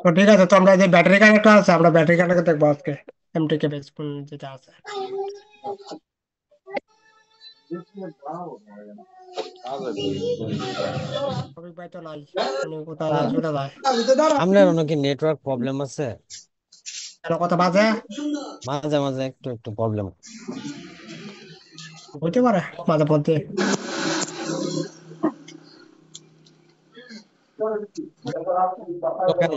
তো ঠিক আছে, তো আমরা যে ব্যাটারি কানেক্টর আছে আমরা ব্যাটারি কানেক্টর দেখবো আজকে, এমটিকে বেস যেটা আছে। রফিক ভাই তো নাই, উনি কোথায় যায় চলে যায়। আপনার নাকি নেটওয়ার্ক প্রবলেম আছে? কেন কথা বাজে? মাঝে মাঝে একটু একটু প্রবলেম। হইতে পারে মাঝে মধ্যে। দোকানে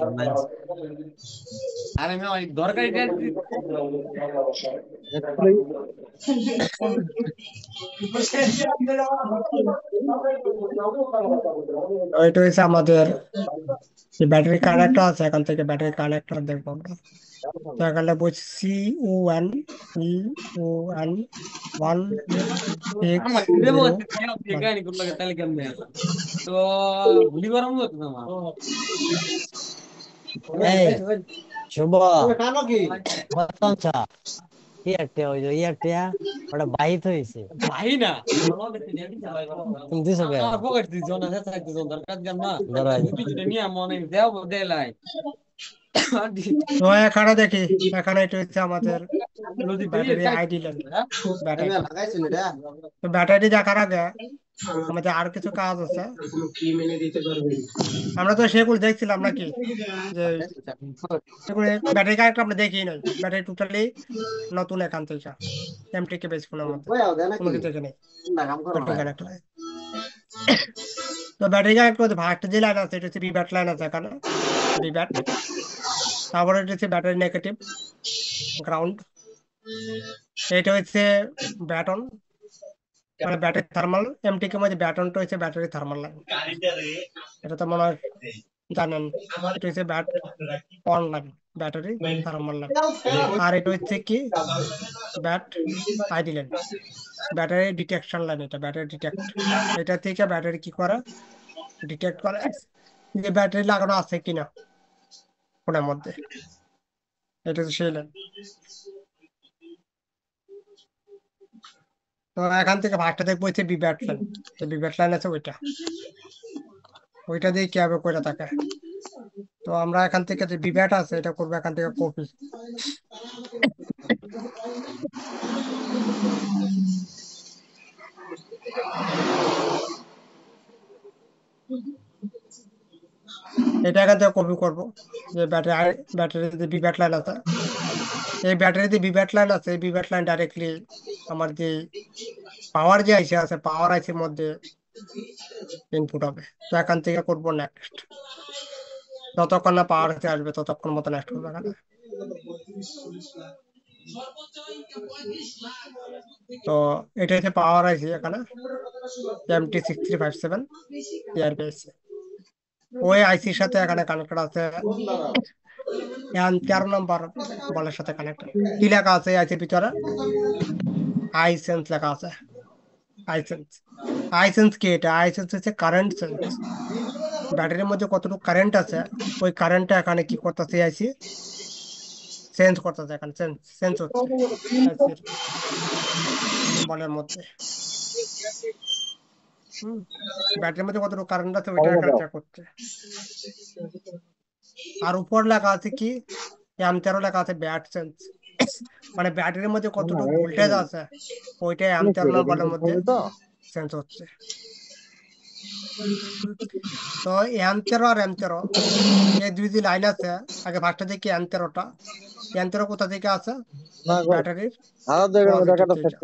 আরে আমি অনেক দরকারি ওইটা হচ্ছে আমাদের ব্যাটারি কানেক্টর আছে, এখান থেকে ব্যাটারি কানেক্টর দেখবো আমরা। তো এখানে বলছি CON CON 160 গাড়ি করলো তাহলে কেমনে তো গুলি গরম হতো তোমার এই শুভ বাচ্চা ইয়ারটা ওই যে ইয়ারটা ওটা বাহিত হয়েছে ভাই না তুমি দিছো কে আমার পকেট দিছো না সেটা দিছো দরকার জান না ধরাই পিছনে নিয়ে মনে দেও দেলাই তো এখানে দেখি, এখানে এটা হচ্ছে আমাদের ব্যাটারি আইডি লেন। ব্যাটারি, তো ব্যাটারি দেখার আগে আমাদের আর কিছু কাজ আছে। আমরা তো সেগুলো দেখছিলাম নাকি, যে সেগুলো ব্যাটারি কানেক্ট আমরা দেখি নাই, ব্যাটারি টোটালি নতুন এখান থেকে এমটিকে বেস ফোনের মধ্যে কোনো কিছু দেখে নেই ব্যাটারি কানেক্ট। তো ব্যাটারি কানেক্ট করতে ভাগটা যে লাইন আছে এটা হচ্ছে রিব্যাট লাইন আছে এখানে, রিব্যাট। তারপরে এটা হচ্ছে ব্যাটারি নেগেটিভ গ্রাউন্ড। এটা হচ্ছে ব্যাটন, মানে ব্যাটারি থার্মাল। এমটিকে মধ্যে ব্যাটনটা হচ্ছে ব্যাটারি থার্মাল লাইন, এটা তো মনে হয় জানেন। এটা হচ্ছে bat on line, battery thermal line. আর এটা হচ্ছে কি bat ID line, battery detection line. এটা ব্যাটারি ডিটেক্ট, এটা থেকে ব্যাটারি কি করে, ডিটেক্ট করে যে ব্যাটারি লাগানো আছে কিনা ফোনের মধ্যে। এটা হচ্ছে সেই লাইন। তো এখান থেকে ভাগটা দেখবো হচ্ছে বিব্যাট লাইন, যে বিব্যাট লাইন আছে ওইটা, ওইটা দিয়ে কিভাবে করে থাকে। তো আমরা এখান থেকে যে বিব্যাট আছে এটা করবো এখান থেকে কপি। এটা এখান থেকে কপি করবো, যে ব্যাটারি, ব্যাটারি যে বিব্যাট লাইন আছে, এই ব্যাটারিতে বিব্যাট লাইন আছে, এই বিব্যাট লাইন ডাইরেক্টলি আমার যে পাওয়ার যে আইসি আছে, পাওয়ার আইসির মধ্যে ইনপুট হবে। তো এখান থেকে করবো নেক্সট, যতক্ষণ না পাওয়ার আইসি আসবে ততক্ষণ মতো নেক্সট করবো এখানে। তো এটা হচ্ছে পাওয়ার আইসি এখানে, MT6357 এয়ারবেস। ওই আইসির সাথে এখানে কানেক্টেড আছে 13 নম্বর বলের সাথে কানেক্টেড। কি লেখা আছে এই আইসির ভিতরে? আইসেন্স লেখা আছে, আইসেন্স। আইসেন্স কি? এটা আইসেন্স হচ্ছে কারেন্ট সেন্স, ব্যাটারির মধ্যে কতটুকু কারেন্ট আছে ওই কারেন্টটা এখানে কি করতেছে আইসি চেঞ্জ করতেছে, এখানে চেঞ্জ চেঞ্জ হচ্ছে আইসির বলের মধ্যে। ব্যাটারির মধ্যে কতটুকু কারেন্ট আছে ওইটা এখানে চেক করছে। আর উপর লেখা আছে কি, M13 লেখা আছে ব্যাট চেঞ্জ, মানে ব্যাটারির মধ্যে কতটুকু ভোল্টেজ আছে ওইটাই M13 বলের মধ্যে চেঞ্জ হচ্ছে। তো M13 আর M13 এই দুই লাইন আছে। আগে ফার্স্টে দেখি M13টা, M13 কোথা থেকে আছে, ব্যাটারির পজিটিভ থেকে।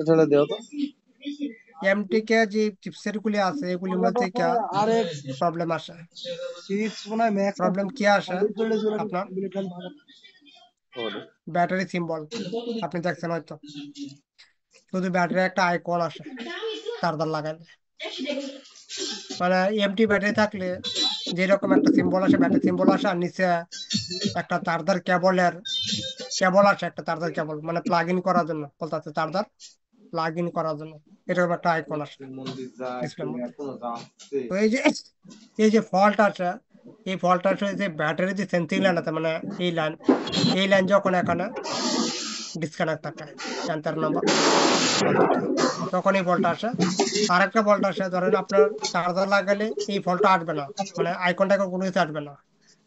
এমটিকে যে চিপসেট গুলি আছে এগুলির মধ্যে থেকে প্রবলেম আসে। প্রবলেম কি আসে আপনার, ব্যাটারি সিম্বল আপনি দেখছেন হয়তো, শুধু ব্যাটারি একটা আইকন আসে চার্জার লাগাইলে। মানে এমটি ব্যাটারি থাকলে যেরকম একটা সিম্বল আসে, ব্যাটারি সিম্বল আসে, আর নিচে একটা চার্জার কেবলের কেবল আসে, একটা চার্জার কেবল মানে প্লাগ ইন করার জন্য বলতে, চার্জার প্লাগ ইন করার জন্য এরকম একটা আইকন আসে ডিসপ্লের মধ্যে। তো এই যে ফল্ট আছে, এই ফল্ট আছে যে ব্যাটারি যে সেন্সিং লাইন আছে, মানে এই লাইন যখন এখানে ডিসকানেক্ট থাকে, 13 নম্বর বলটা, তখনই বলটা আসে। আরেকটা বলটা আসে, ধরেন আপনার চার্জার লাগালে এই ফলটা আসবে না, মানে আইকনটা কোনো কিছু আসবে না,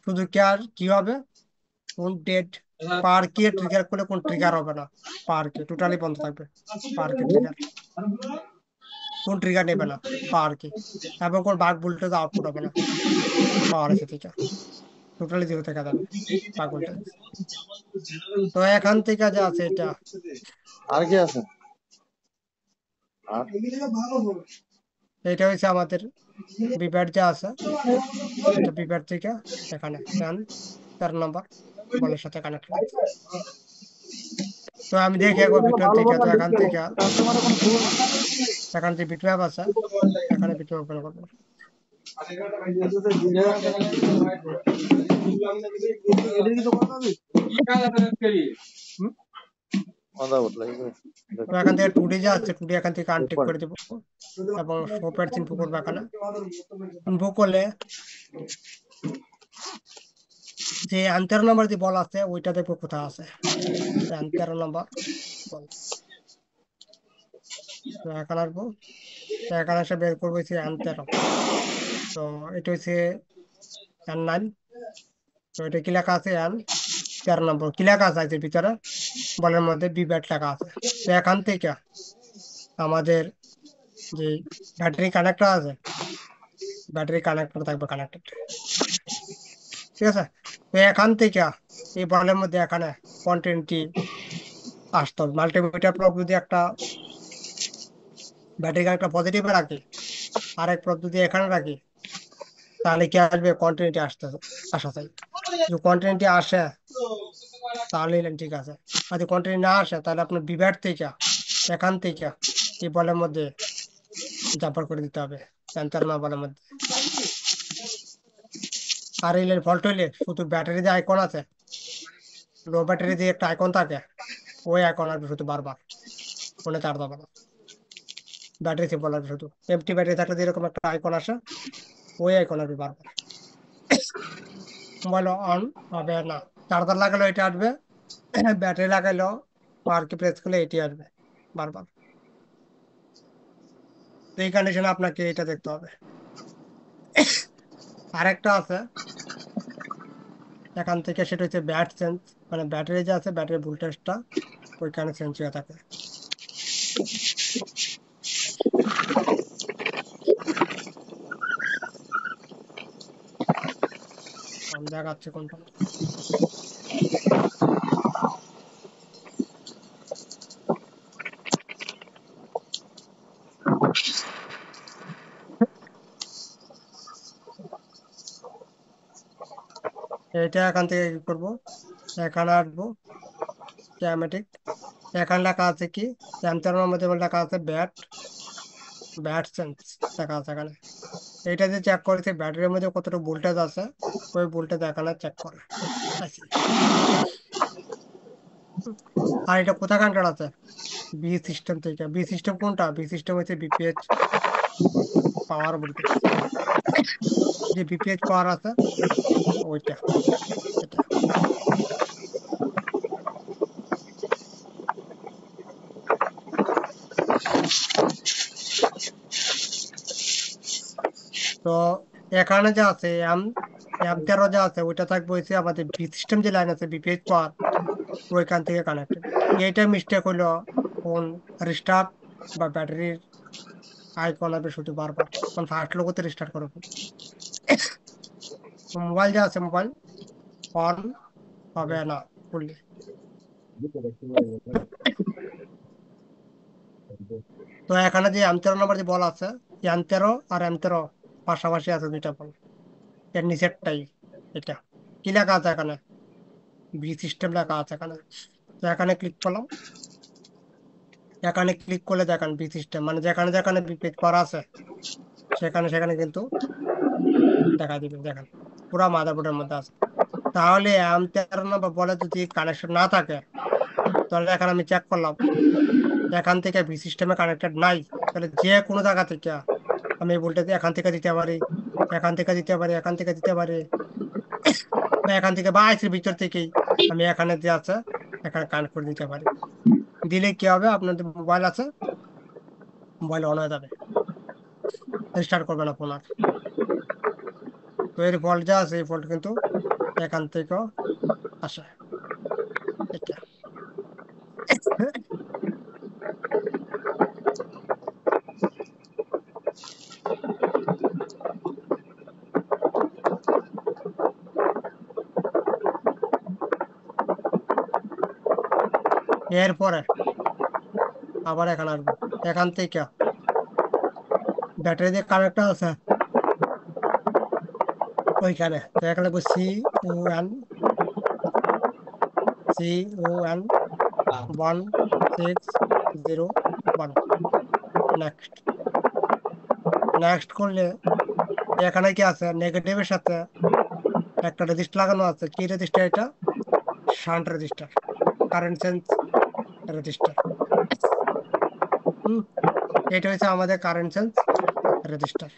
শুধু কি হবে, কোন ডেট পার কে ট্রিগার করলে কোন ট্রিগার হবে না, পার কে টোটালি বন্ধ থাকবে, পার কে ট্রিগার, কোন ট্রিগার নেবে না পার কে, এবং কোন বাগ ভোল্টেজ আউটপুট হবে না পাওয়ার এসে থেকে, টোটালি জিরো থেকে যাবে বাগ ভোল্টেজ। তো এখান থেকে যা আছে এটা আর কি আছে? এটা হচ্ছে আমাদের বিব্যাট যা আছে, এটা বিব্যাট থেকে এখানে 13 নম্বর বলের সাথে কানেক্ট আছে। তো আমি দেখি একবার ভিতর থেকে, তো এখান থেকে যে বিটম্যাপ আছে, এখানে বিটম্যাপ ওপেন করবো। তো এখান থেকে 2D যা আছে, 2D এখান থেকে আনটিক করে দেবো এবং শো প্যাডস ইনপুট করবো। এখানে ইনপুট করলে যে 13 নম্বর যে বল আছে ওইটা দেখবো কোথায় আছে, 13 নম্বর বল। তো এখানে আসবো, তো এখানে এসে বের করবো হচ্ছে 13। তো এটা হচ্ছে N9। তো এটা কি লেখা আছে, 13 নম্বর কি লেখা আছে এর ভিতরে, বলের মধ্যে বিব্যাট লেখা আছে। তো এখান থেকে আমাদের যে ব্যাটারি কানেক্টর আছে, ব্যাটারি কানেক্টর থাকবে কানেক্টেড, ঠিক আছে। তো এখান থেকে এই বলের মধ্যে এখানে কন্টেন্টটি আসতে হবে। মাল্টিমিটার প্রব যদি একটা ব্যাটারি কানেক্টর পজিটিভে রাখি, আরেক প্রব যদি এখানে রাখি, তাহলে কি আসবে, কন্টিনিউটি আসা চাই। যদি কন্টিনিউটি আসে তাহলে ঠিক আছে, আর যদি কন্টিনিউ না আসে তাহলে আপনার বিভ্যাট থেকে এখান থেকে এই বলের মধ্যে জাম্পার করে দিতে হবে, সেন্টার না বলের মধ্যে। আর এই ফল্ট হইলে শুধু ব্যাটারি যে আইকন আছে, লো ব্যাটারি যে একটা আইকন থাকে, ওই আইকন আসবে শুধু বারবার, ফোনে চার্জ হবে না, ব্যাটারি সিম্পল আসবে শুধু। এমটি ব্যাটারি থাকলে যেরকম একটা আইকন আসে, ওই আইকন আসবে বারবার। মোবাইল অন হবে না, চার্জার লাগালেও এটা আসবে, ব্যাটারি লাগাইলেও পাওয়ার কি প্রেস করলে এটি আসবে বারবার। এই কন্ডিশনে আপনাকে এটা দেখতে হবে। আরেকটা আছে এখান থেকে, সেটা হচ্ছে ব্যাট চেঞ্জ, মানে ব্যাটারি যে আছে ব্যাটারি ভোল্টেজটা ওইখানে চেঞ্জ হয়ে থাকে। আমি দেখাচ্ছি কোনটা। এটা এখান থেকে কি করবো, এখানে আসবো ক্যামেটিক, এখানে লেখা আছে কি, যন্ত্রের মধ্যে লেখা আছে ব্যাট চেঞ্জ লেখা আছে এখানে। এটা যে চেক করেছে ব্যাটারির মধ্যে কতটা ভোল্টেজ আছে, ওই ভোল্টেজ এখানে চেক করে। আর এটা কোথায় কানেক্টেড আছে, বি সিস্টেম থেকে। বি সিস্টেম কোনটা, বি সিস্টেম হচ্ছে বিপিএইচ পাওয়ার ভোল্টেজ, যে বিপিএইচ পাওয়ার আছে ওইটা, এটা। তো এখানে যা আছে M13 যা আছে ওইটা থাকবে হচ্ছে আমাদের বি সিস্টেম যে লাইন আছে বিপিএইচ পাওয়ার, ওইখান থেকে কানেক্টেড। এইটা মিস্টেক হলো ফোন রিস্টার্ট বা ব্যাটারির আইকন আসবে শুধু বারবার, কারণ ফার্স্ট লোগোতে রিস্টার্ট করবো। মোবাইল যা আছে মোবাইল অন হবে না ফুললি। তো এখানে যে M13 নম্বর যে বল আছে, M13 আর M13 পাশাপাশি আছে দুইটা বল, এর নিচেরটাই এটা। কি লেখা আছে এখানে, বি সিস্টেম লেখা আছে এখানে। তো এখানে ক্লিক করলাম, এখানে ক্লিক করলে দেখেন বি সিস্টেম, মানে যেখানে যেখানে বিপেজ করা আছে সেখানে সেখানে কিন্তু দেখা দিবে, দেখেন পুরা মাদারবোর্ডের মধ্যে আছে। তাহলে M13 নম্বর বলে যদি কানেকশন না থাকে, তাহলে এখানে আমি চেক করলাম এখান থেকে বি সিস্টেমে কানেক্টেড নাই, তাহলে যে কোনো জায়গা থেকে আমি ভোল্টেজ এখান থেকে দিতে পারি, এখান থেকে দিতে পারি, এখান থেকে দিতে পারি, বা এখান থেকে বা আইসির ভিতর থেকেই আমি এখানে যে আছে এখানে কানেক্ট করে দিতে পারি। দিলে কি হবে, আপনাদের মোবাইল আছে, মোবাইল অন হয়ে যাবে, রিস্টার্ট করবে না ফোন আর। তো এর ফল্ট যা আছে এই ফল্ট কিন্তু এখান থেকেও আসে। এটা এরপরে আবার এখানে আসবো, এখান থেকে ব্যাটারি দিয়ে কানেক্ট আছে ওইখানে। তো এখানে লিখবো CON 160 1। নেক্সট নেক্সট করলে এখানে কি আছে, নেগেটিভের সাথে একটা রেজিস্টার লাগানো আছে। কি রেজিস্টার এটা? Shunt register, current sense register. এটা হচ্ছে আমাদের কারেন্ট সেন্স রেজিস্টার।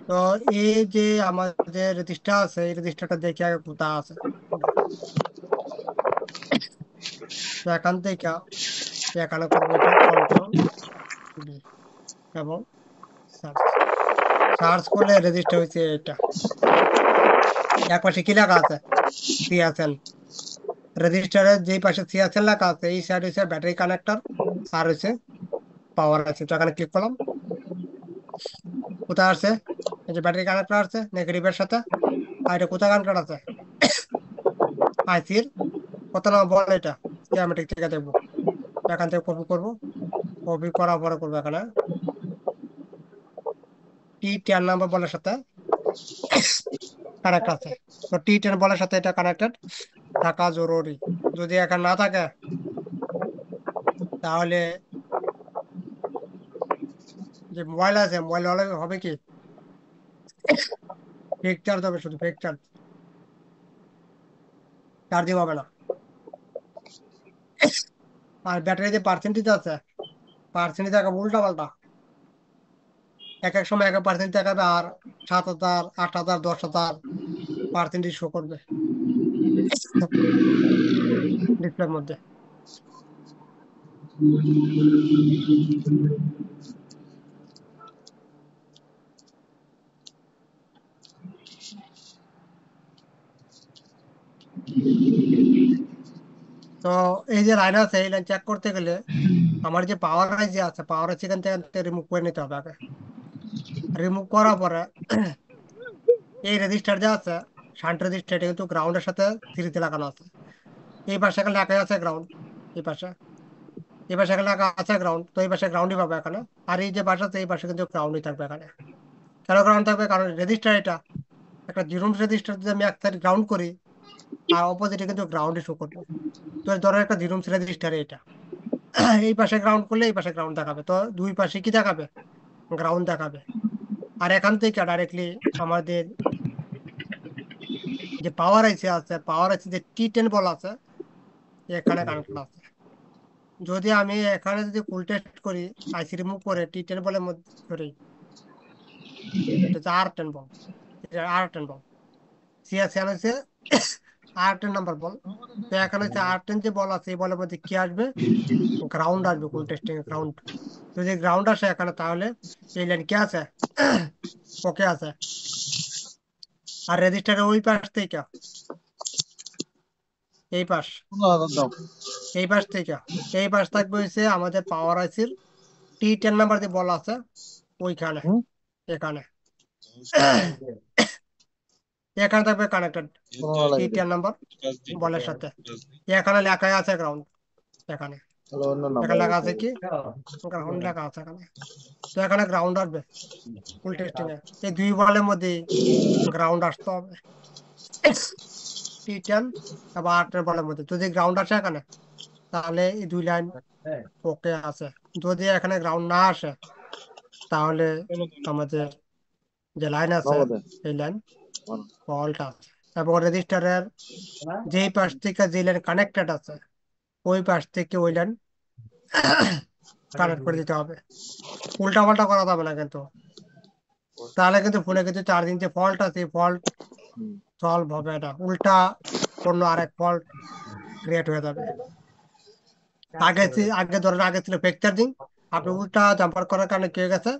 তো এই যে আমাদের রেজিস্টার আছে, এই রেজিস্টারটা দেখে আগে কোথা আছে। তো এখান থেকে এখানে করবো এটা কন্ট্রোল ডি এবং সার্চ। সার্চ করলে রেজিস্টার হচ্ছে এটা। এক পাশে কি লেখা আছে? সিএসএল। রেজিস্টারের যেই পাশে সিএসএল লেখা আছে এই সাইড হচ্ছে ব্যাটারি কানেক্টর, আর হচ্ছে পাওয়ার আছে। তো এখানে ক্লিক করলাম, কোথায় আছে? এই যে ব্যাটারি কানেক্টর আছে নেগেটিভের সাথে। আর এটা কোথায় কানেক্টর আছে? আইসির কত নাম বল এটা, স্কিমেটিক থেকে দেখবো। এখান থেকে কপি করবো, কপি করার পরে করবো এখানে T10 নাম্বার বলের সাথে কানেক্ট আছে। তো T10 বলের সাথে এটা কানেক্টেড থাকা জরুরি। যদি এখানে না থাকে তাহলে যে মোবাইল আছে, মোবাইল হলে হবে কি, ফেক চার্জ হবে, শুধু ফেক চার্জ, চার্জিং হবে না। আর ব্যাটারি যে পার্সেন্টেজ আছে, পার্সেন্টেজ দেখাবে উল্টা পাল্টা। এক এক সময় 1% দেখাবে, আর 7,000 8,000 10,000 পার্সেন্টেজ শো করবে ডিসপ্লের মধ্যে। তো এই যে লাইন আছে, এই লাইন চেক করতে গেলে আমার যে পাওয়ার যে আছে, পাওয়ার এখান থেকে রিমুভ করে নিতে হবে আগে। রিমুভ করার পরে এই রেজিস্টার যা আছে, শান্ট রেজিস্টার, এটা কিন্তু গ্রাউন্ডের সাথে সিরিজে লাগানো আছে। এই পাশে এখানে লেখা আছে গ্রাউন্ড, এই পাশে, এই পাশে এখানে লেখা আছে গ্রাউন্ড। তো এই পাশে গ্রাউন্ডই পাবে এখানে। আর এই যে পাশে আছে এই পাশে কিন্তু গ্রাউন্ডই থাকবে এখানে। কেন গ্রাউন্ড থাকবে? কারণ রেজিস্টার এটা একটা জিরো রেজিস্টার, যদি আমি এক সাইড গ্রাউন্ড করি আর অপোজিটে কিন্তু গ্রাউন্ডে শো করবে। তো ধরো একটা জিরো রেজিস্টার এটা, এই পাশে গ্রাউন্ড করলে এই পাশে গ্রাউন্ড দেখাবে। তো দুই পাশে কি দেখাবে? গ্রাউন্ড দেখাবে। আর এখান থেকে ডাইরেক্টলি আমাদের যে পাওয়ার আইসি আছে, পাওয়ার আইসি যে T10 বল আছে এখানে কানেক্ট আছে। যদি আমি এখানে যদি ফুল টেস্ট করি, আইসি রিমুভ করে T10 বলের মধ্যে ধরি, এটা হচ্ছে R10 বল, এটা R10 বল, সিএসএন হচ্ছে R10 নাম্বার বল। তো এখানে হচ্ছে R10 যে বল আছে এই বলের মধ্যে কি আসবে? গ্রাউন্ড আসবে, ফুল টেস্টিং গ্রাউন্ড। যদি গ্রাউন্ড আসে এখানে তাহলে এই লাইন কি আছে? ওকে আছে। আর রেজিস্টারের ওই পাশ থেকে, এই পাশ, এই পাশ থেকে এই পাশ থাকবে হচ্ছে আমাদের পাওয়ার আইসির T10 নাম্বার যে বল আছে ওইখানে, এখানে এখানে থাকবে কানেক্টেড T10 নাম্বার বলের সাথে। এখানে লেখা আছে গ্রাউন্ড, এখানে এখানে লেখা আছে কি, গ্রাউন্ড লেখা আছে এখানে। তো এখানে গ্রাউন্ড আসবে ফুল টেস্টিং এ। এই দুই বলের মধ্যে গ্রাউন্ড আসতে হবে, T10 এবং R10 বলের মধ্যে। যদি গ্রাউন্ড আসে এখানে তাহলে এই দুই লাইন ওকে আছে। যদি এখানে গ্রাউন্ড না আসে তাহলে আমাদের যে লাইন আছে এই লাইন ফল্ট আছে। এবং রেজিস্টারের যেই পাশ থেকে যে লাইন কানেক্টেড আছে ওই পাশ থেকে ওই লাইন কানেক্ট করে দিতে হবে, উল্টা পাল্টা করা যাবে না কিন্তু, তাহলে কিন্তু ফোনে কিন্তু চার্জিং যে ফল্ট আছে ফল্ট সলভ হবে না, উল্টা অন্য আরেক ফল্ট ক্রিয়েট হয়ে যাবে। আগে ধরেন আগে ছিল ফেক চার্জিং, আপনি উল্টা জাম্পার করার কারণে কি হয়ে গেছে,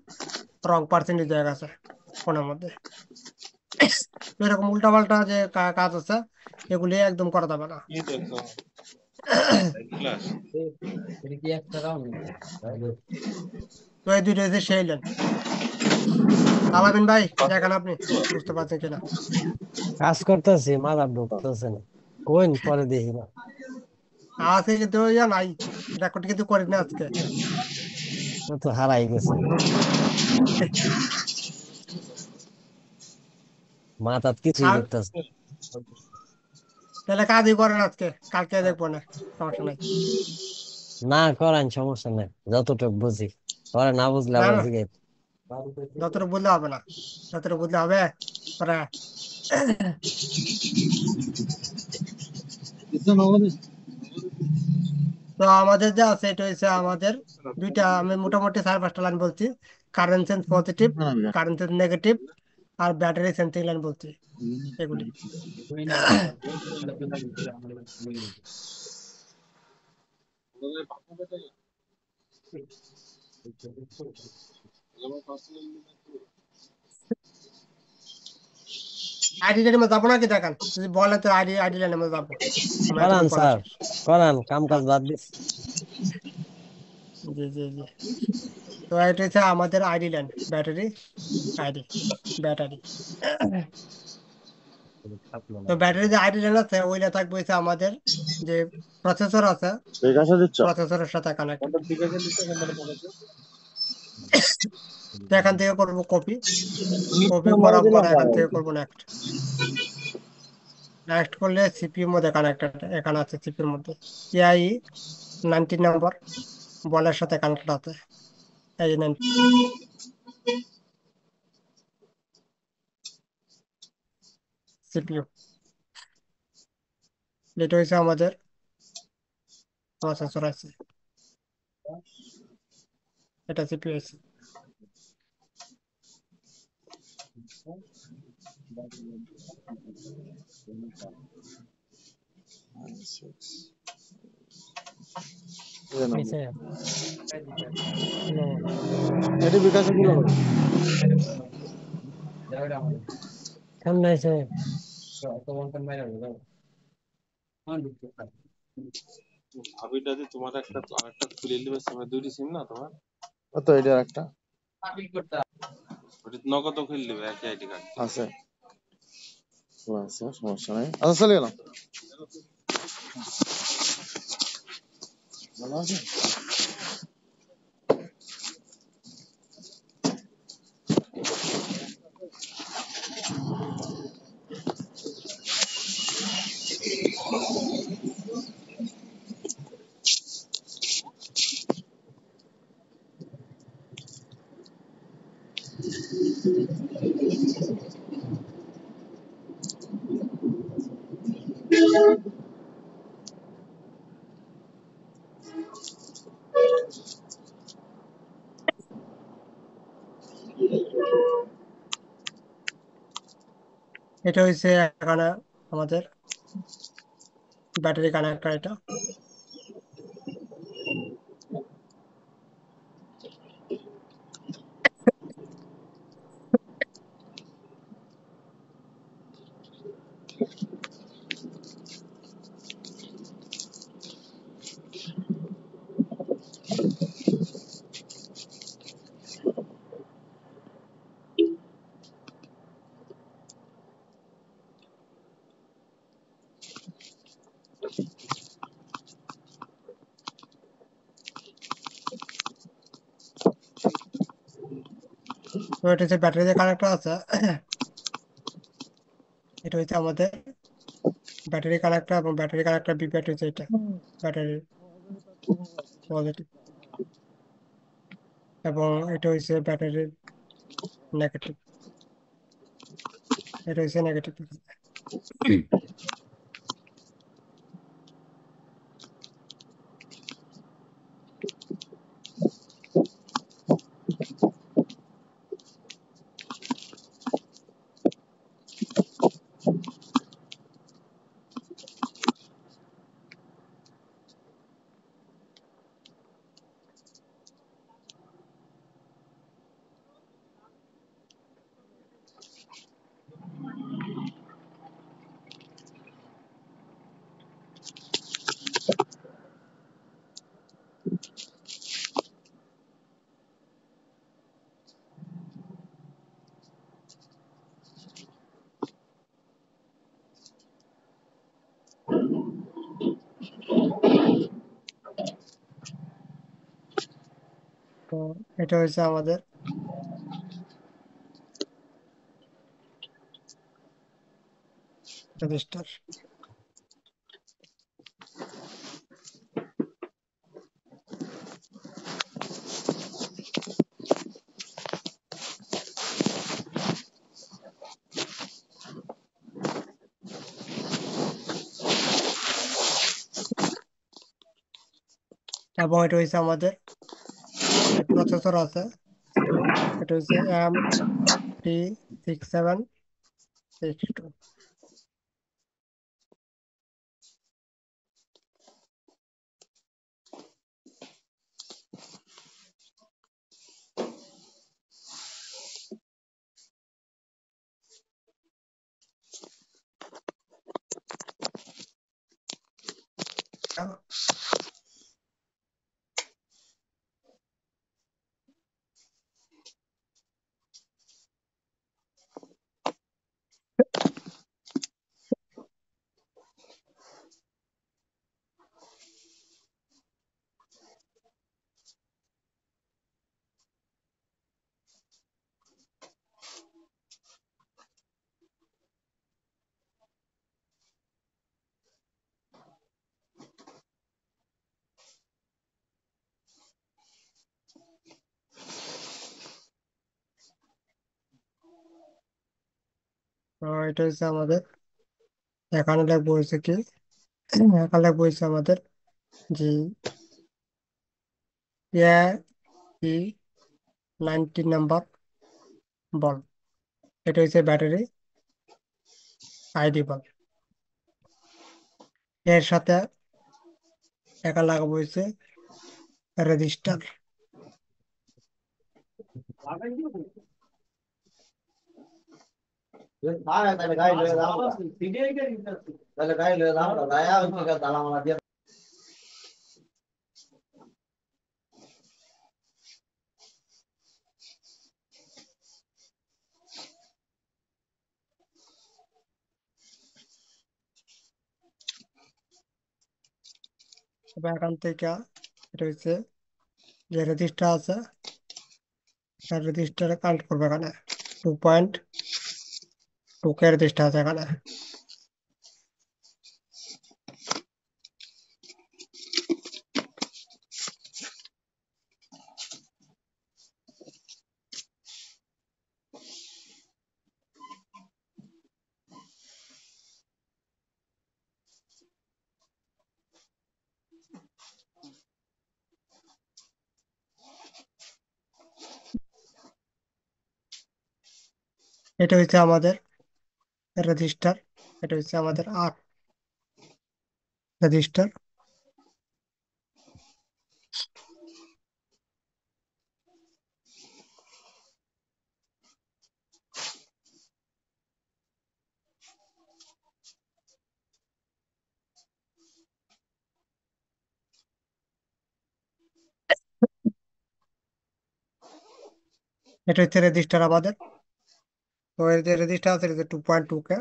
রং পার্সেন্টেজ হয়ে গেছে ফোনের মধ্যে। তো এরকম উল্টা পাল্টা যে কাজ আছে এগুলি একদম করা যাবে না। তো এই দুইটা হচ্ছে সেই লেন। আলামিন ভাই দেখেন আপনি বুঝতে পারছেন কিনা। কাজ করতেছি, মাথা ঢুকতেছে না, কোন পরে দেখি না। আছে কিন্তু ইয়া নাই, রেকর্ড কিন্তু করি না আজকে। ও তো হারাই গেছে, মাথা কিছুই আর ঢুকতেছে তাহলে কাজই করেন আজকে, কালকে দেখবো না, সমস্যা নাই। না। করেন, সমস্যা নাই, যতটুকু বুঝি পরে না বুঝলে না আবার না, জিগাই। যতটুকু বুঝলে হবে না, যতটুকু বুঝলে হবে পরে। তো আমাদের যা আছে এটা হচ্ছে আমাদের দুইটা, আমি মোটামুটি 4-5টা লাইন বলছি। Current sense positive, current sense negative, আর ব্যাটারি সেন্সিং লাইন বলছি এগুলি। আইডি লাইনের মধ্যে যাবো নাকি দেখান, যদি বলে তো আইডি আইডি লাইনের মধ্যে যাবো, আমার করান এতটুকু বলা স্যার, শেষ। করান, কাম কাজ বাদ দিস। জি জি জি। তো এটা হচ্ছে আমাদের ID line, battery ID, battery. তো ব্যাটারি যে আইডি লাইন আছে ওইটা থাকবে হচ্ছে আমাদের যে প্রসেসর আছে, বিকাশে দিচ্ছ? প্রসেসরের সাথে কানেক্টেড। ওটা বিকাশে দিচ্ছ এখান থেকে পাঠাচ্ছ? তো এখান থেকে করবো কপি, কপি নম্বরে করার দিলাম পর এখান বাবা। থেকে করবো নেক্সট। নেক্সট করলে সিপিইউর মধ্যে কানেক্টেড, এখানে আছে সিপিইউর মধ্যে টিআই 19 নম্বর বলের সাথে কানেক্টেড আছে, এই যে সিপিইউ। এটা হচ্ছে আমাদের প্রসেসর আছে, এটা সিপিইউ আছে। এই নাও। নিচে এটি বিকাশে দিলাম। সামনে আছে। ভাবিটা তোমার একটা আরেকটা খুলে নিবে, তোমার দুইটি সিম না তোমার, কত এটা একটা ওটা নগদ খুলে নিবে একই আইডি কার্ড। আছে, আছে, সমস্যা নাই। আচ্ছা চলে গেলাম। ভালো আছে? এটা হচ্ছে এখানে আমাদের ব্যাটারি কানেক্টর এটা। তো এটা হচ্ছে ব্যাটারি যে কানেক্টর আছে, এটা হচ্ছে আমাদের ব্যাটারি কানেক্টর, এবং ব্যাটারি কানেক্টর বি ব্যাটারি হচ্ছে এটা ব্যাটারি পজিটিভ, এবং এটা হচ্ছে ব্যাটারির নেগেটিভ, এটা হচ্ছে নেগেটিভ। তো এটা হচ্ছে আমাদের রেজিস্টার। এবং এটা হচ্ছে আমাদের প্রসেসর আছে সিপিইউ, এটা হচ্ছে AMD6762। তো এটা হচ্ছে আমাদের, এখানে লাগবো হচ্ছে কি, এখানে লাগবো হচ্ছে আমাদের যে A90 নাম্বার বল, এটা হচ্ছে ব্যাটারি আইডি বল। এর সাথে এখানে লাগাবো হচ্ছে রেজিস্টার। এবার এখান থেকে এটা হচ্ছে যে রেজিস্টার আছে, রেজিস্টারে কানেক্ট করবে এখানে 2.2 কে রেজিস্টার আছে এখানে। এটা হচ্ছে আমাদের রেজিস্টার, এটা হচ্ছে আমাদের আর রেজিস্টার। এটা হচ্ছে রেজিস্টার আমাদের। তো এর যে রেজিস্টার আছে এটা 2.2 কে,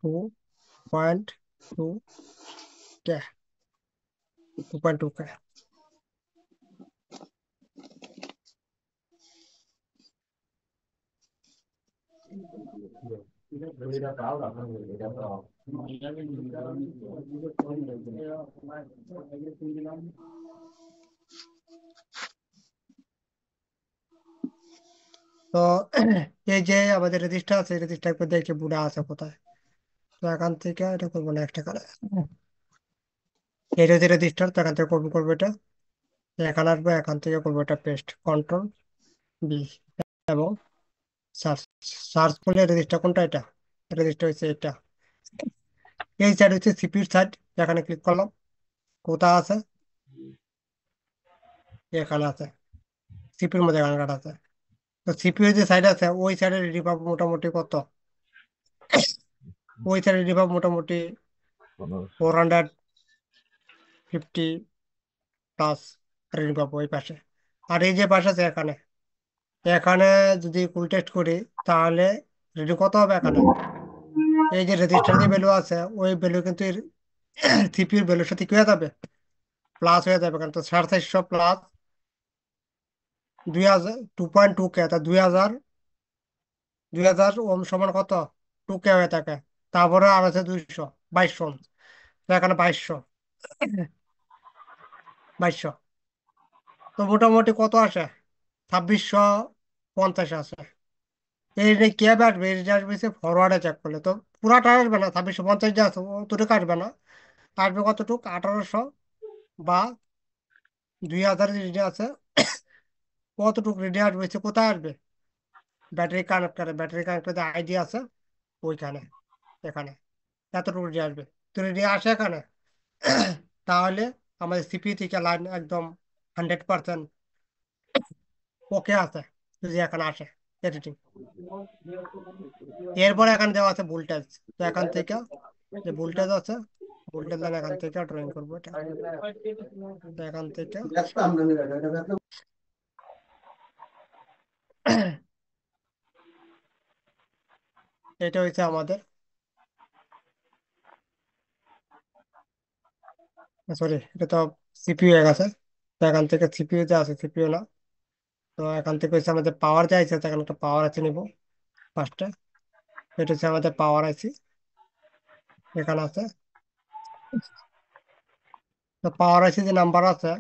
2.2 কে, 2.2 কে। তো এই যে আমাদের রেজিস্টার আছে, রেজিস্টার করে দেখে বুড়া আছে কোথায়। তো এখান থেকে এটা করবো না একটা কারণে, এটা যে রেজিস্টার, তো এখান থেকে করবো এটা, এখানে আসবো, এখান থেকে করবো এটা পেস্ট, Ctrl+B, এবং সার্চ। সার্চ করলে রেজিস্টার কোনটা, এটা রেজিস্টার হচ্ছে এটা। এই সাইড হচ্ছে সিপির সাইড, এখানে ক্লিক করলাম, কোথা আছে, এখানে আছে, সিপির মধ্যে এখানে কাটা আছে। তো সিপির যে সাইড আছে ওই সাইডে রিভাব মোটামুটি কত, ওই সাইডে রিভাব মোটামুটি 450 প্লাস রিভাব ওই পাশে। আর এই যে পাশে আছে এখানে, এখানে যদি ফুল টেস্ট করি তাহলে রেডি কত হবে এখানে, এই যে রেজিস্টার যে ভ্যালু আছে ওই ভ্যালু কিন্তু সিপির ভ্যালুর সাথে কি হয়ে যাবে, প্লাস হয়ে যাবে, কারণ তো 4,400 প্লাস 2.2 কে, তা 2000 ওম সমান কত? 2 কে হয়ে থাকে। তারপরে আর আছে 2200 ওম, তো এখানে 2200। তো মোটামুটি কত আসে? 2650 আছে। এই যে কে আসবে, এই যে আসবে ফরওয়ার্ডে চেক করলে তো পুরাটা আসবে না, 2650 যে আছে অতটুকু আসবে না। আসবে কতটুকু? 1800 বা 2000 যে আছে কতটুকু রেডি আসবে, কোথায় আসবে? ব্যাটারি কানেক্টরে আইডি আছে ওইখানে, এখানে এতটুকু রেডি আসবে। তো রেডি আসে এখানে, তাহলে আমাদের সিপিইউ থেকে লাইন একদম 100% ওকে আছে, যদি এখানে আসে এডিটিং। এরপরে এখানে দেওয়া আছে ভোল্টেজ। তো এখান থেকে যে ভোল্টেজ আছে, ভোল্টেজ লাইন এখান থেকে ড্রয়িং করবো এটা। তো এখান থেকে এটা হচ্ছে আমাদের, সরি এটা তো সিপিইউ হয়ে গেছে। তো এখান থেকে সিপিইউ যে আছে, সিপিইউ না, তো এখান থেকে হচ্ছে আমাদের পাওয়ার চাইছে, তো এখানে একটা পাওয়ার আছে নিব ফার্স্টে। এটা হচ্ছে আমাদের পাওয়ার আইসি, এখানে আছে। তো পাওয়ার আইসি যে নাম্বার আছে,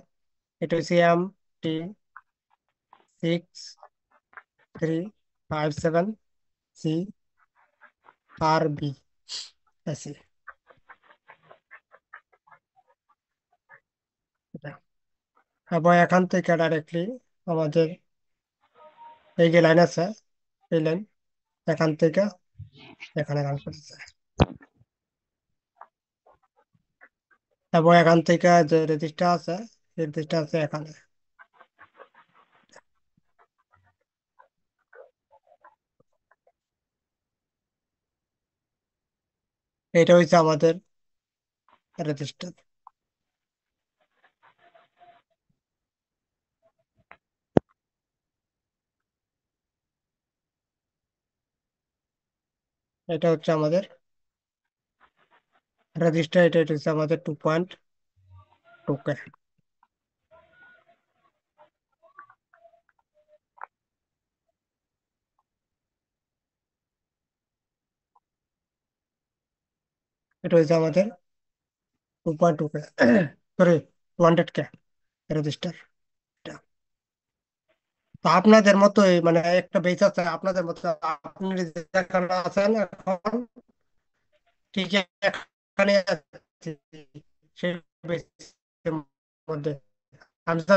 এটা হচ্ছে MT6357C RB এবং এখান থেকে ডাইরেক্টলি আমাদের এই যে লাইন আছে, এই লাইন এখান থেকে এখানে রান করতেছে। এবং এখান থেকে যে রেজিস্টার আছে, রেজিস্টার আছে এখানে। এটা হচ্ছে আমাদের রেজিস্টার। এটা হচ্ছে আমাদের রেজিস্টার, এটা হচ্ছে আমাদের 2.2 কে। এটা হচ্ছে আমাদের 2.2 কে, সরি 200 কে রেজিস্টার। তো আপনাদের মতোই মানে একটা বেস আছে আপনাদের মতো, আপনি যেখানে আছেন এখন ঠিক এখানে আছি, সেই বেসের মধ্যে। আমি তো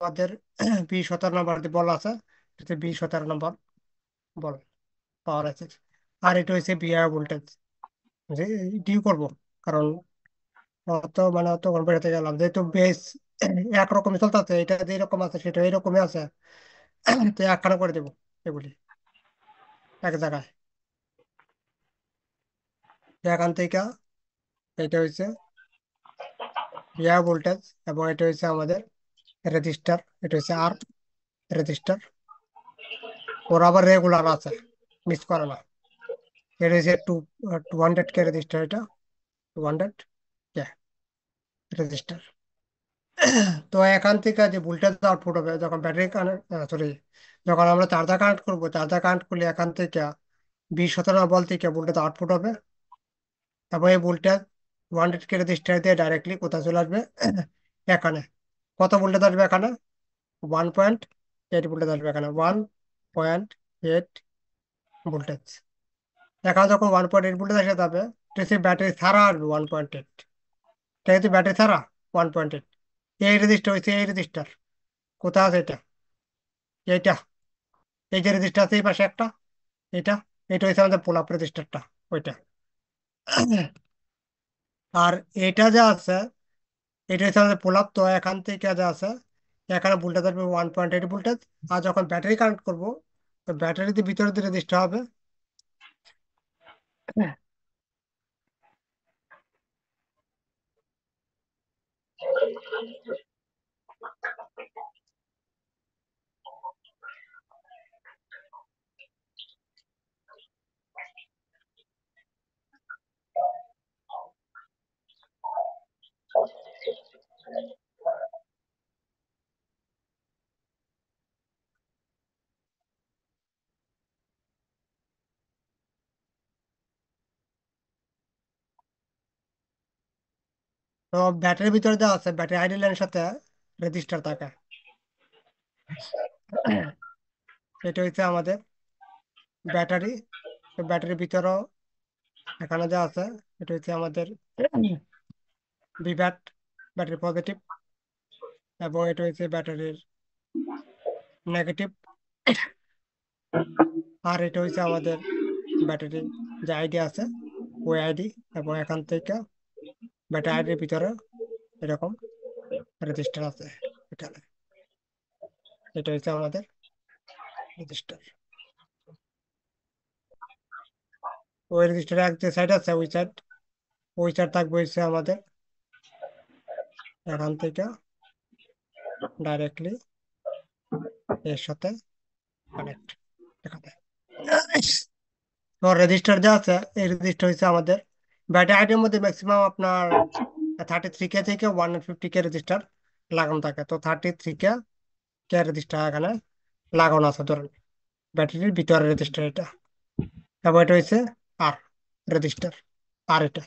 আমাদের 20-17 নম্বর যে বল আছে, এটা 20-17 নম্বর বল পাওয়ার আছে। আর এটা হচ্ছে বিআর ভোল্টেজ, ডিউ করবো, কারণ অত কম্পিউটার গেলাম যেহেতু বেস একরকমই চলতেছে, এটা যেরকম আছে সেটা এরকমই আছে। তো একখানা করে দেবো এগুলি এক জায়গায়। তো এখান থেকে এটা হচ্ছে বিআর ভোল্টেজ এবং এটা হচ্ছে আমাদের রেজিস্টার, এটা হচ্ছে আর রেজিস্টার। ওর আবার রেগুলার আছে, মিস করে না। এটা হচ্ছে 200 কে রেজিস্টার, এটা 200 কে রেজিস্টার। তো এখান থেকে যে ভোল্টেজ আউটপুট হবে যখন ব্যাটারি কানেক্ট, সরি, যখন আমরা চার্জার কানেক্ট করবো, চার্জার কানেক্ট করলে এখান থেকে 20-17 বল থেকে ভোল্টেজ আউটপুট হবে। এবং এই ভোল্টেজ 200 কে রেজিস্টার দিয়ে ডাইরেক্টলি কোথায় চলে আসবে? এখানে কত ভোল্টেজ আসবে? এখানে 1.8 ভোল্টেজ আসবে, এখানে 1.8 ভোল্টেজ। এখানে যখন 1.8 ভোল্টেজ এসে যাবে, সে ব্যাটারি ছাড়া আসবে 1.8। এটা কিন্তু ব্যাটারি ছাড়া 1.8। এই রেজিস্টার হচ্ছে এই রেজিস্টার, কোথায় আছে এটা? এইটা, এই যে রেজিস্টার আছে এই পাশে একটা, এটা, এটা হচ্ছে আমাদের পুল আপ রেজিস্টারটা, ওইটা। আর এটা যা আছে, এটা হচ্ছে আমাদের পুল আপ। তো এখান থেকে যা আছে, এখানে ভোল্টেজ আসবে 1.8 ভোল্টেজ। আর যখন ব্যাটারি কানেক্ট করবো, তো ব্যাটারিতে ভিতরে দিয়ে রেজিস্টার হবে। তো ব্যাটারির ভিতরে দেওয়া আছে ব্যাটারি আইডি লাইনের সাথে রেজিস্টার থাকে। এটা হচ্ছে আমাদের ব্যাটারি। তো ব্যাটারির ভিতরেও এখানে যা আছে এটা হচ্ছে আমাদের বিভ্যাট, ব্যাটারি পজিটিভ, এবং এটা হচ্ছে ব্যাটারির নেগেটিভ। আর এটা হচ্ছে আমাদের ব্যাটারি যে আইডি আছে ওই আইডি, এবং এখান থেকে ব্যাটারি আইডির ভিতরে এরকম রেজিস্টার আছে এখানে। এটা হচ্ছে আমাদের রেজিস্টার। ওই রেজিস্টারে এক যে সাইড আছে ওই সাইড থাকবে হচ্ছে আমাদের এখান থেকে ডাইরেক্টলি এর সাথে কানেক্ট এখানে। তো রেজিস্টার যা আছে এই রেজিস্টার হচ্ছে আমাদের ব্যাটারি আইডির মধ্যে ম্যাক্সিমাম আপনার 33K থেকে 150K রেজিস্টার লাগানো থাকে। তো 33K রেজিস্টার এখানে লাগানো আছে ধরেন ব্যাটারির ভিতরে রেজিস্টার এটা, এবং এটা হচ্ছে আর রেজিস্টার আর এটা।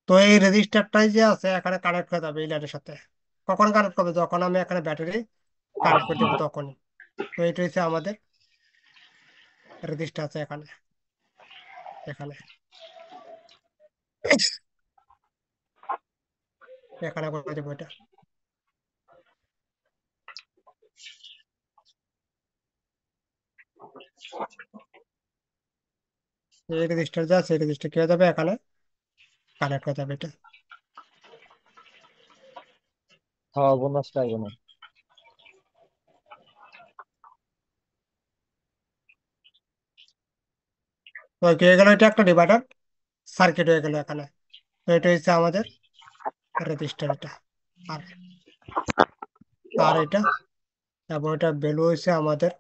তো এই রেজিস্টারটাই যে আছে এখানে কানেক্ট হয়ে যাবে এই লাইনের সাথে। কখন কানেক্ট করবে? যখন আমি এখানে ব্যাটারি কানেক্ট করে দেবো তখনই। তো এটা হচ্ছে আমাদের রেজিস্টার আছে এখানে এখানে এখানে করে দেবো এটা। এই রেজিস্টার যা আছে এই রেজিস্টার কি হয়ে যাবে এখানে কানেক্ট হয়ে যাবে এটা। হ্যাঁ বোনাস পাইব না। তো কি হয়ে গেল? এটা একটা ডিভাইডার সার্কিট হয়ে গেল এখানে। তো এটা হচ্ছে আমাদের রেজিস্টার এটা। আর আর এটা, এবং এটা ভ্যালু হচ্ছে আমাদের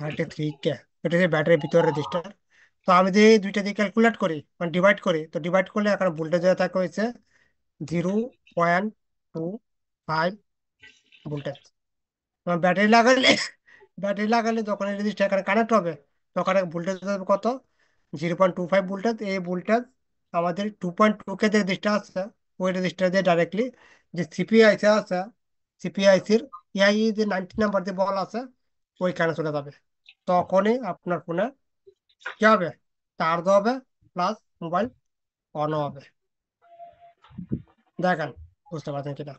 33K। এটা হচ্ছে ব্যাটারির ভিতরে রেজিস্টার। তো আমি যদি এই দুইটা দিয়ে ক্যালকুলেট করি মানে ডিভাইড করি, তো ডিভাইড করলে এখানে ভোল্টেজ হয়ে থাকে হয়েছে 0.25 ভোল্টেজ। ব্যাটারি লাগালে যখন এই রেজিস্টার এখানে কানেক্ট হবে তখন ভোল্টেজ হবে কত? 0.25 ভোল্টেজ। এই ভোল্টেজ আমাদের 2.2K যে রেজিস্টার আছে ওই রেজিস্টার দিয়ে ডাইরেক্টলি যে সিপিআইসি আছে সিপিআইসির ইআই যে 90 নাম্বার যে বল আছে ওইখানে চলে যাবে। তখনই আপনার ফোনে কি হবে? চার্জ হবে প্লাস মোবাইল অন হবে। দেখেন বুঝতে পারছেন কিনা?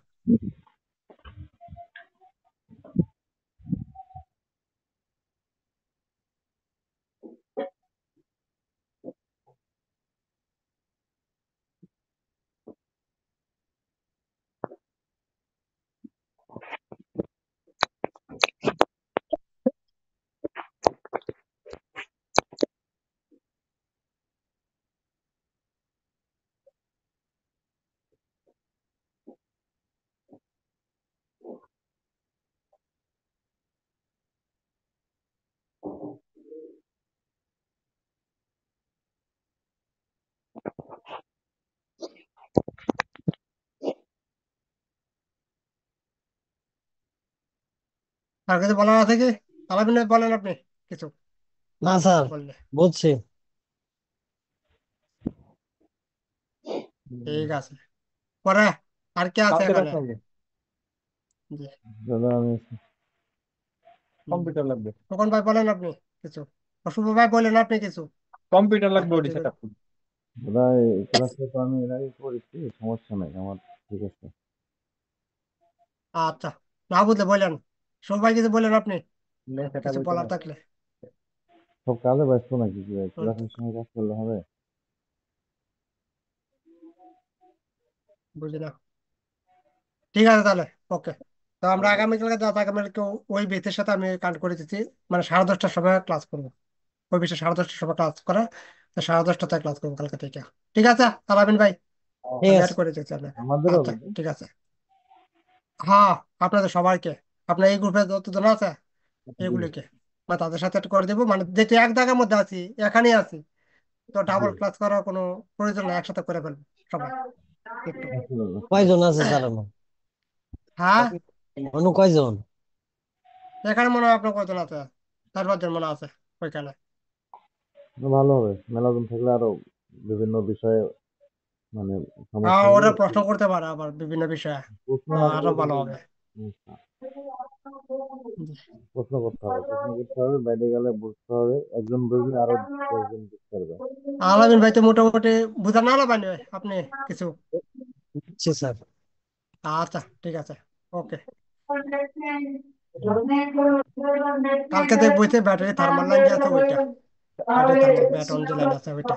আর কিছু বলার আছে কি? আলামিন ভাই বলেন আপনি কিছু না স্যার, বললে। বুঝছি। ঠিক আছে। পরে আর কে আছে কালকে এখানে? রাখলাম জি। দাদা আমি হুম। কম্পিউটার লাগবে। তখন ভাই বলেন আপনি কিছু। অশুভ ভাই বলেন আপনি কিছু। কম্পিউটার লাগবে তারপর ওটি দিবেন। Set up. দাদা এই ক্লাসটা তো আমি এর আগে করেছি, সমস্যা নাই আমার, ঠিক আছে। আচ্ছা, না বুঝলে বলেন। সবাই কিছু বলেন আপনি সেটা কিছু বলতে বলার পারবো। থাকলে। সব কাজে ব্যস্ত নাকি কি ভাই? হুম, ক্লাসের সময় কাজ করলে হবে? বুঝি না। ঠিক আছে তাহলে। ওকে। তো আমরা আগামীকালকে আগামীকালকে ওই বেচের সাথে আমি কানেক্ট করে দিচ্ছি। মানে 10:30টার সময় ক্লাস করবো। ওই বিষয়ে 10:30টার সময় ক্লাস করা। তো 10:30টায় ক্লাস করবো কালকে থেকে। ঠিক আছে আলামিন ভাই, ঠিক আমি অ্যাড আছে। করে দিচ্ছি আপনাকে। আমাদেরও আচ্ছা লাগবে। ঠিক আছে। হ্যাঁ, আপনাদের সবাইকে, আপনার এই গ্রুপে যতজন আছে এগুলিকে বা তাদের সাথে একটু করে দেবো। মানে যেহেতু এক জায়গার মধ্যে আছি, এখানেই আছি, তো ডাবল ক্লাস করার কোনো প্রয়োজন নেই, একসাথে করে ফেলবো সবাই একটু। কয়জন আছে স্যার এখন? হ্যাঁ, অনু কয়জন? এখানে মনে হয় আপনার কয়জন আছে? 4-5 জন মনে আছে ওইখানে। ভালো হবে, মেলাজন থাকলে আরো বিভিন্ন বিষয়ে মানে সমস্যা ওরা হলে প্রশ্ন করতে পারে আবার বিভিন্ন বিষয়ে, প্রশ্ন আরো ভালো হবে। আচ্ছা, প্রশ্ন করতে হবে, প্রশ্ন করতে হবে, বাইরে গেলে বুঝতে হবে, একজন বুঝলে আরো 10 জন বুঝতে পারবে। আলামিন ভাই তো মোটামুটি বুঝান না আলামিন ভাই আপনি কিছু? বুঝছি স্যার। আচ্ছা ঠিক আছে, ওকে। কালকে যে বইতে ব্যাটারি থার্মাল লাইন যে আছে ওইটা, ব্যাটারি থার্মাল ব্যাটন যে লাইন আছে ওইটা।